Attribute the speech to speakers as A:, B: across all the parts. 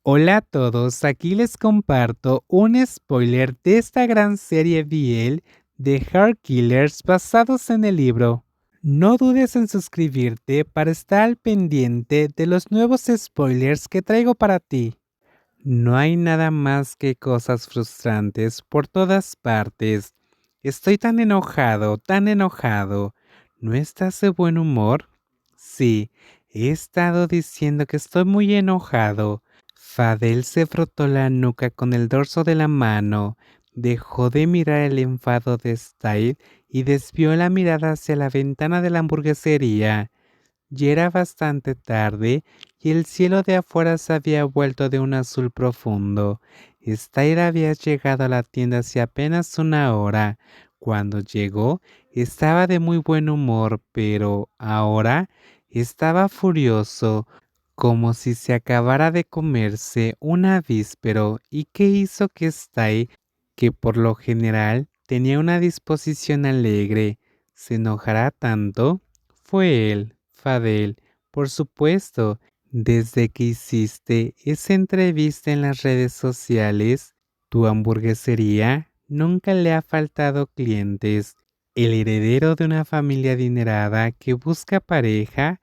A: Hola a todos, aquí les comparto un spoiler de esta gran serie BL de Heart Killers basados en el libro. No dudes en suscribirte para estar al pendiente de los nuevos spoilers que traigo para ti. No hay nada más que cosas frustrantes por todas partes. Estoy tan enojado, tan enojado. ¿No estás de buen humor? Sí, he estado diciendo que estoy muy enojado. Fadel se frotó la nuca con el dorso de la mano, dejó de mirar el enfado de Style y desvió la mirada hacia la ventana de la hamburguesería. Ya era bastante tarde y el cielo de afuera se había vuelto de un azul profundo. Styr había llegado a la tienda hace apenas una hora. Cuando llegó, estaba de muy buen humor, pero ahora estaba furioso, como si se acabara de comerse un avíspero. ¿Y qué hizo que Styr, que por lo general tenía una disposición alegre, se enojara tanto? Fue él, Fadel, por supuesto. Desde que hiciste esa entrevista en las redes sociales, tu hamburguesería nunca le ha faltado clientes. El heredero de una familia adinerada que busca pareja.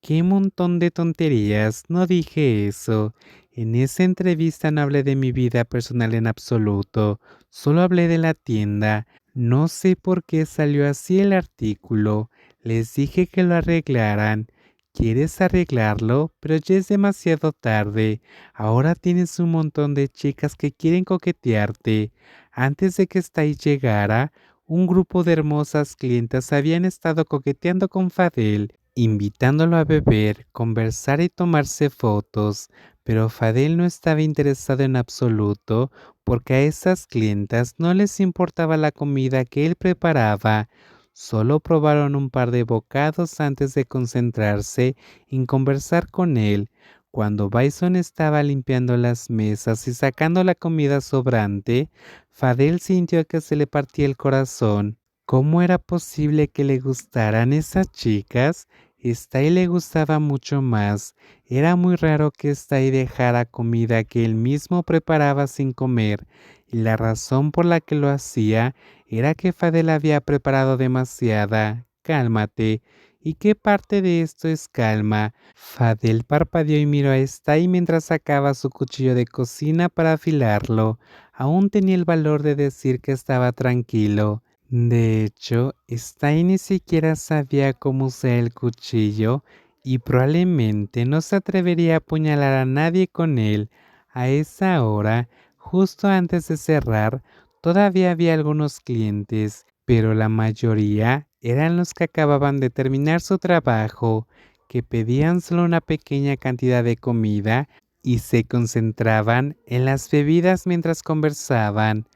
A: ¡Qué montón de tonterías! No dije eso. En esa entrevista no hablé de mi vida personal en absoluto. Solo hablé de la tienda. No sé por qué salió así el artículo. Les dije que lo arreglaran. ¿Quieres arreglarlo? Pero ya es demasiado tarde. Ahora tienes un montón de chicas que quieren coquetearte. Antes de que Stay llegara, un grupo de hermosas clientas habían estado coqueteando con Fadel, invitándolo a beber, conversar y tomarse fotos. Pero Fadel no estaba interesado en absoluto, porque a esas clientas no les importaba la comida que él preparaba. Solo probaron un par de bocados antes de concentrarse en conversar con él. Cuando Bison estaba limpiando las mesas y sacando la comida sobrante, Fadel sintió que se le partía el corazón. ¿Cómo era posible que le gustaran esas chicas? Stay le gustaba mucho más. Era muy raro que Stay dejara comida que él mismo preparaba sin comer, y la razón por la que lo hacía era que Fadel había preparado demasiada. Cálmate. ¿Y qué parte de esto es calma? Fadel parpadeó y miró a Stay mientras sacaba su cuchillo de cocina para afilarlo. Aún tenía el valor de decir que estaba tranquilo. De hecho, Stein ni siquiera sabía cómo usar el cuchillo y probablemente no se atrevería a apuñalar a nadie con él. A esa hora, justo antes de cerrar, todavía había algunos clientes, pero la mayoría eran los que acababan de terminar su trabajo, que pedían solo una pequeña cantidad de comida y se concentraban en las bebidas mientras conversaban.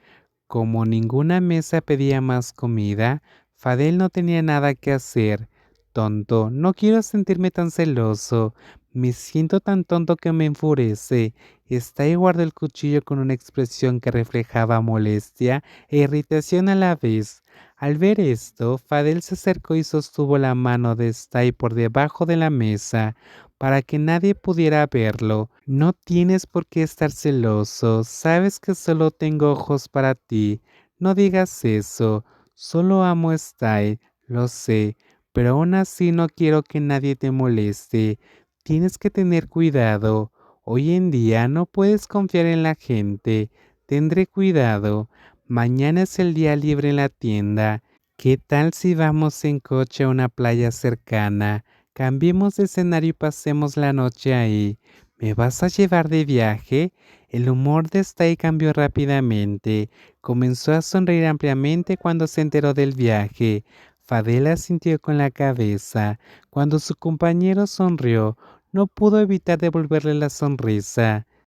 A: Como ninguna mesa pedía más comida, Fadel no tenía nada que hacer. Tonto, no quiero sentirme tan celoso. Me siento tan tonto que me enfurece. Está y guardó el cuchillo con una expresión que reflejaba molestia e irritación a la vez. Al ver esto, Fadel se acercó y sostuvo la mano de Stay por debajo de la mesa para que nadie pudiera verlo. No tienes por qué estar celoso, sabes que solo tengo ojos para ti. No digas eso, solo amo a Style, lo sé, pero aún así no quiero que nadie te moleste. Tienes que tener cuidado. Hoy en día no puedes confiar en la gente. Tendré cuidado. Mañana es el día libre en la tienda. ¿Qué tal si vamos en coche a una playa cercana? Cambiemos de escenario y pasemos la noche ahí. ¿Me vas a llevar de viaje? El humor de Stay cambió rápidamente. Comenzó a sonreír ampliamente cuando se enteró del viaje. Fadela sintió con la cabeza. Cuando su compañero sonrió, no pudo evitar devolverle la sonrisa.